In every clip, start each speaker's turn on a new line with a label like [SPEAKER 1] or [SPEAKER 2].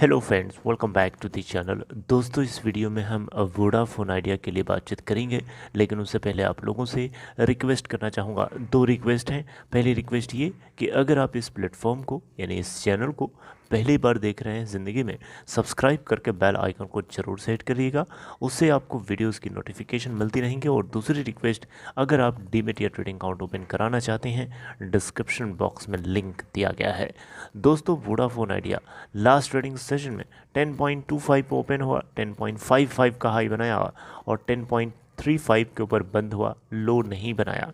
[SPEAKER 1] Hello friends, welcome back to the channel. दोस्तों, इस video में हम वोडाफोन आइडिया के लिए बातचीत करेंगे, लेकिन उससे पहले आप लोगों से रिक्वेस्ट करना चाहूँगा। दो रिक्वेस्ट हैं। पहली रिक्वेस्ट ये कि अगर आप इस प्लेटफॉर्म को यानी इस चैनल को पहली बार देख रहे हैं ज़िंदगी में, सब्सक्राइब करके बेल आइकन को ज़रूर सेट करिएगा। उससे आपको वीडियोस की नोटिफिकेशन मिलती रहेंगे। और दूसरी रिक्वेस्ट, अगर आप डीमेट या ट्रेडिंग अकाउंट ओपन कराना चाहते हैं, डिस्क्रिप्शन बॉक्स में लिंक दिया गया है। दोस्तों, Vodafone idea last trading session में 10.25 ओपन हुआ, 10.55 का हाई बनाया और 10.35 के ऊपर बंद हुआ, लो नहीं बनाया।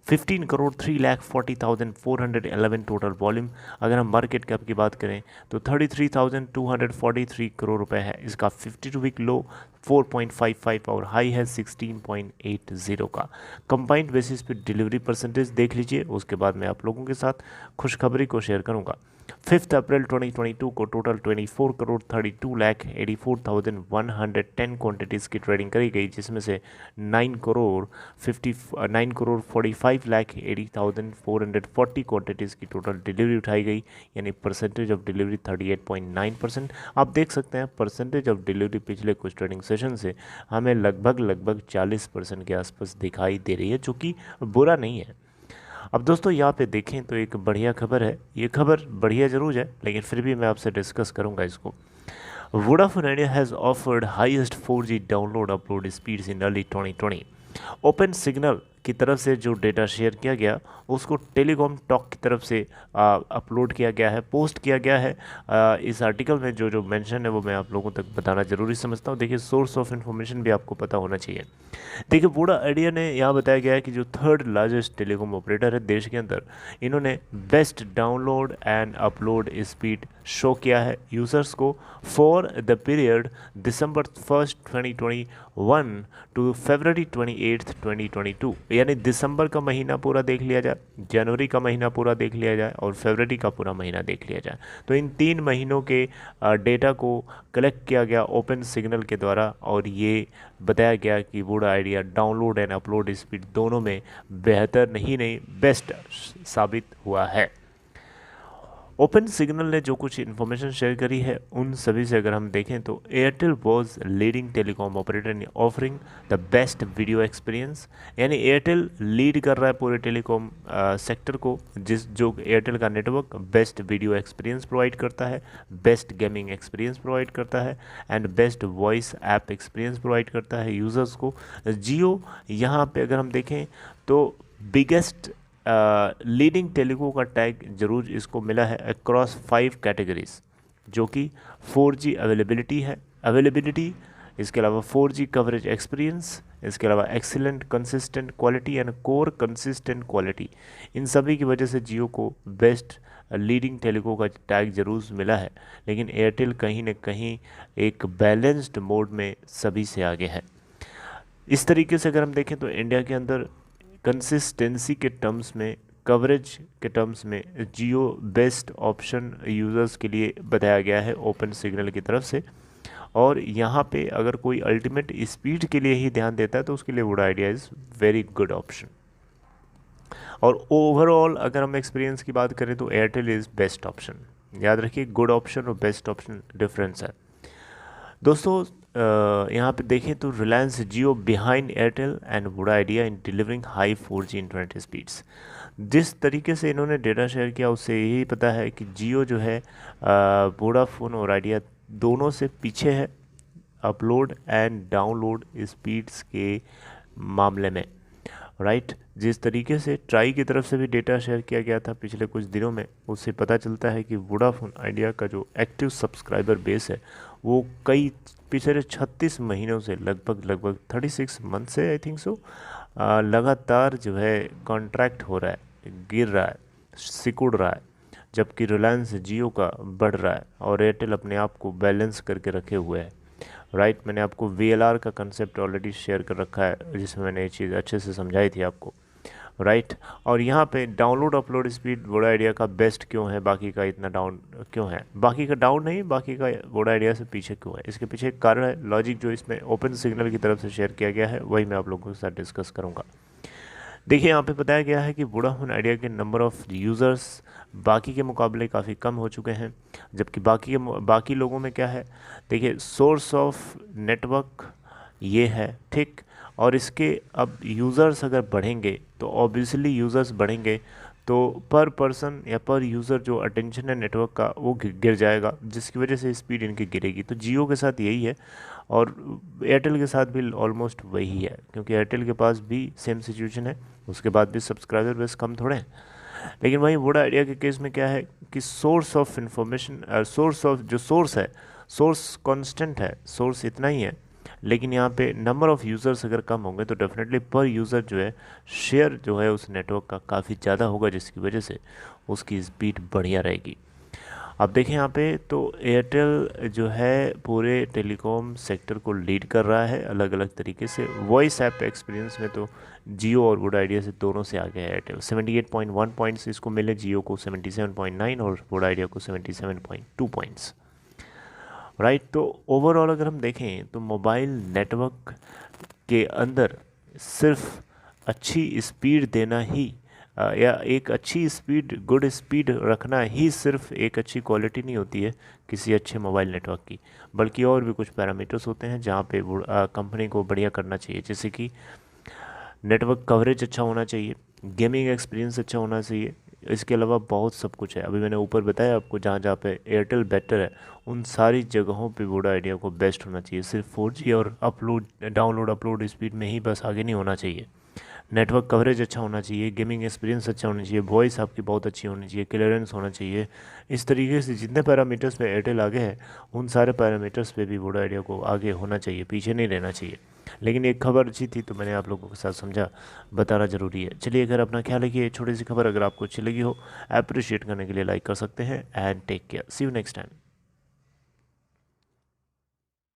[SPEAKER 1] 15 करोड़ 3,40,411 टोटल वॉल्यूम। अगर हम मार्केट कैप की बात करें तो 33,243 करोड़ रुपए है। इसका 52 वीक लो 4.55 और हाई है 16.80 का। कंबाइंड बेसिस पे डिलीवरी परसेंटेज देख लीजिए, उसके बाद मैं आप लोगों के साथ खुशखबरी को शेयर करूंगा। 5 अप्रैल 2022 को टोटल 24 करोड़ 32,84,110 क्वांटिटीज़ की ट्रेडिंग करी गई, जिसमें से 9,45,80,440 क्वांटिटीज़ की टोटल डिलीवरी उठाई गई, यानी परसेंटेज ऑफ डिलीवरी 38.9%। आप देख सकते हैं परसेंटेज ऑफ डिलीवरी पिछले कुछ ट्रेडिंग सेशन से हमें लगभग 40% के आसपास दिखाई दे रही है, जो कि बुरा नहीं है। अब दोस्तों, यहाँ पे देखें तो एक बढ़िया खबर है। ये खबर बढ़िया जरूर है, लेकिन फिर भी मैं आपसे डिस्कस करूँगा इसको। Vodafone idea has offered highest 4G download upload speeds in early 2020। Open signal की तरफ से जो डेटा शेयर किया गया, उसको टेलीकॉम टॉक की तरफ से अपलोड किया गया है, पोस्ट किया गया है। इस आर्टिकल में जो जो मेंशन है वो मैं आप लोगों तक बताना ज़रूरी समझता हूँ। देखिए, सोर्स ऑफ इन्फॉर्मेशन भी आपको पता होना चाहिए। देखिए, वोडा आइडिया ने यहाँ बताया गया है कि जो थर्ड लार्जेस्ट टेलीकॉम ऑपरेटर है देश के अंदर, इन्होंने best download and upload speed show किया है यूज़र्स को for the period December 1 2021 to February 28 2022। यानी दिसंबर का महीना पूरा देख लिया जाए, जनवरी का महीना पूरा देख लिया जाए और फरवरी का पूरा महीना देख लिया जाए, तो इन 3 महीनों के डेटा को कलेक्ट किया गया ओपन सिग्नल के द्वारा। और ये बताया गया कि Voda idea download and upload speed दोनों में बेहतर नहीं बेस्ट साबित हुआ है। ओपन सिग्नल ने जो कुछ इन्फॉर्मेशन शेयर करी है, उन सभी से अगर हम देखें तो Airtel was leading telecom operator in offering the best video experience. यानी एयरटेल लीड कर रहा है पूरे टेलीकॉम सेक्टर को, जो एयरटेल का network best video experience provide करता है, बेस्ट गेमिंग एक्सपीरियंस प्रोवाइड करता है and best voice app experience provide करता है यूज़र्स को। जियो यहाँ पे अगर हम देखें तो बिगेस्ट लीडिंग टेलीको का टैग जरूर इसको मिला है अक्रॉस 5 कैटेगरीज, जो कि 4G अवेलेबिलिटी, इसके अलावा 4G कवरेज एक्सपीरियंस, इसके अलावा excellent consistent quality and core consistent quality. इन सभी की वजह से जियो को बेस्ट लीडिंग टेलीको का टैग जरूर मिला है। लेकिन एयरटेल कहीं न कहीं एक बैलेंस्ड मोड में सभी से आगे है। इस तरीके से अगर हम देखें तो इंडिया के अंदर कंसिस्टेंसी के टर्म्स में, कवरेज के टर्म्स में जियो बेस्ट ऑप्शन यूज़र्स के लिए बताया गया है ओपन सिग्नल की तरफ से। और यहाँ पे अगर कोई अल्टीमेट स्पीड के लिए ही ध्यान देता है तो उसके लिए Voda idea is very good option. और ओवरऑल अगर हम एक्सपीरियंस की बात करें तो एयरटेल इज़ बेस्ट ऑप्शन। याद रखिए, गुड ऑप्शन और बेस्ट ऑप्शन डिफरेंस है। दोस्तों, यहाँ पे देखें तो Reliance Jio behind Airtel and Voda Idea in delivering high 4G internet speeds. जिस तरीके से इन्होंने डेटा शेयर किया उससे यही पता है कि जियो जो है वोडाफोन और आइडिया दोनों से पीछे है अपलोड एंड डाउनलोड स्पीड्स के मामले में, राइट। जिस तरीके से ट्राई की तरफ से भी डेटा शेयर किया गया था पिछले कुछ दिनों में, उससे पता चलता है कि वोडाफोन आइडिया का जो एक्टिव सब्सक्राइबर बेस है वो कई पिछले 36 महीनों से लगभग 36 मंथ से आई थिंक सो लगातार जो है कॉन्ट्रैक्ट हो रहा है, गिर रहा है, सिकुड़ रहा है, जबकि रिलायंस जियो का बढ़ रहा है और एयरटेल अपने आप को बैलेंस करके रखे हुए है, राइट। मैंने आपको VLR का कंसेप्ट ऑलरेडी शेयर कर रखा है, जिसमें मैंने ये चीज़ अच्छे से समझाई थी आपको, राइट। और यहाँ पे download upload speed Voda idea का बेस्ट क्यों है, बाकी का इतना डाउन क्यों है, बाकी का डाउन नहीं, बाकी का वोडा आइडिया से पीछे क्यों है, इसके पीछे एक कारण है, लॉजिक जो इसमें ओपन सिग्नल की तरफ से शेयर किया गया है वही मैं आप लोगों के साथ डिस्कस करूँगा। देखिए यहाँ पे बताया गया है कि वोडाफोन आइडिया के नंबर ऑफ़ यूज़र्स बाकी के मुकाबले काफ़ी कम हो चुके हैं, जबकि बाकी लोगों में क्या है, देखिए सोर्स ऑफ नेटवर्क ये है, ठीक। और इसके अब यूज़र्स अगर बढ़ेंगे तो ऑब्वियसली यूज़र्स बढ़ेंगे तो पर पर्सन या पर यूज़र जो अटेंशन है नेटवर्क का वो गिर जाएगा, जिसकी वजह से स्पीड इनकी गिरेगी। तो जियो के साथ यही है और एयरटेल के साथ भी ऑलमोस्ट वही है, क्योंकि एयरटेल के पास भी सेम सिचुएशन है, उसके बाद भी सब्सक्राइबर बेस कम थोड़े हैं। लेकिन वहीं वोडा आइडिया के केस में क्या है कि source of information, source of जो सोर्स है, सोर्स कांस्टेंट है, सोर्स इतना ही है, लेकिन यहाँ पे नंबर ऑफ़ यूज़र्स अगर कम होंगे तो डेफिनेटली पर यूज़र जो है शेयर जो है उस नेटवर्क का काफ़ी ज़्यादा होगा, जिसकी वजह से उसकी स्पीड बढ़िया रहेगी। अब देखें यहाँ पे तो एयरटेल जो है पूरे टेलीकॉम सेक्टर को लीड कर रहा है अलग अलग तरीके से। वॉइस ऐप एक्सपीरियंस में तो जियो और वोडा आइडिया से दोनों से आगे है एयरटेल। 78.1 पॉइंट्स इसको मिले, जियो को 77.9 और वोडा आइडिया को 77.2 पॉइंट्स, राइट। तो ओवरऑल अगर हम देखें तो मोबाइल नेटवर्क के अंदर सिर्फ अच्छी स्पीड देना ही या एक अच्छी स्पीड, गुड स्पीड रखना ही सिर्फ एक अच्छी क्वालिटी नहीं होती है किसी अच्छे मोबाइल नेटवर्क की, बल्कि और भी कुछ पैरामीटर्स होते हैं जहाँ पे कंपनी को बढ़िया करना चाहिए, जैसे कि नेटवर्क कवरेज अच्छा होना चाहिए, गेमिंग एक्सपीरियंस अच्छा होना चाहिए, इसके अलावा बहुत सब कुछ है। अभी मैंने ऊपर बताया आपको जहाँ जहाँ पे एयरटेल बेटर है उन सारी जगहों पे वोडा आइडिया को बेस्ट होना चाहिए। सिर्फ 4G और डाउनलोड अपलोड स्पीड में ही बस आगे नहीं होना चाहिए। नेटवर्क कवरेज अच्छा होना चाहिए, गेमिंग एक्सपीरियंस अच्छा होना चाहिए, वॉइस आपकी बहुत अच्छी होनी चाहिए, क्लियरेंस होना चाहिए। इस तरीके से जितने पैरामीटर्स पे एयरटेल आगे है उन सारे पैरामीटर्स पे भी वोडा आइडिया को आगे होना चाहिए, पीछे नहीं रहना चाहिए। लेकिन एक खबर अच्छी थी तो मैंने आप लोगों के साथ समझा बताना ज़रूरी है। चलिए, अगर अपना ख्याल रखिए, छोटी सी खबर अगर आपको अच्छी लगी हो अप्रिशिएट करने के लिए लाइक कर सकते हैं। And take care, see you next time.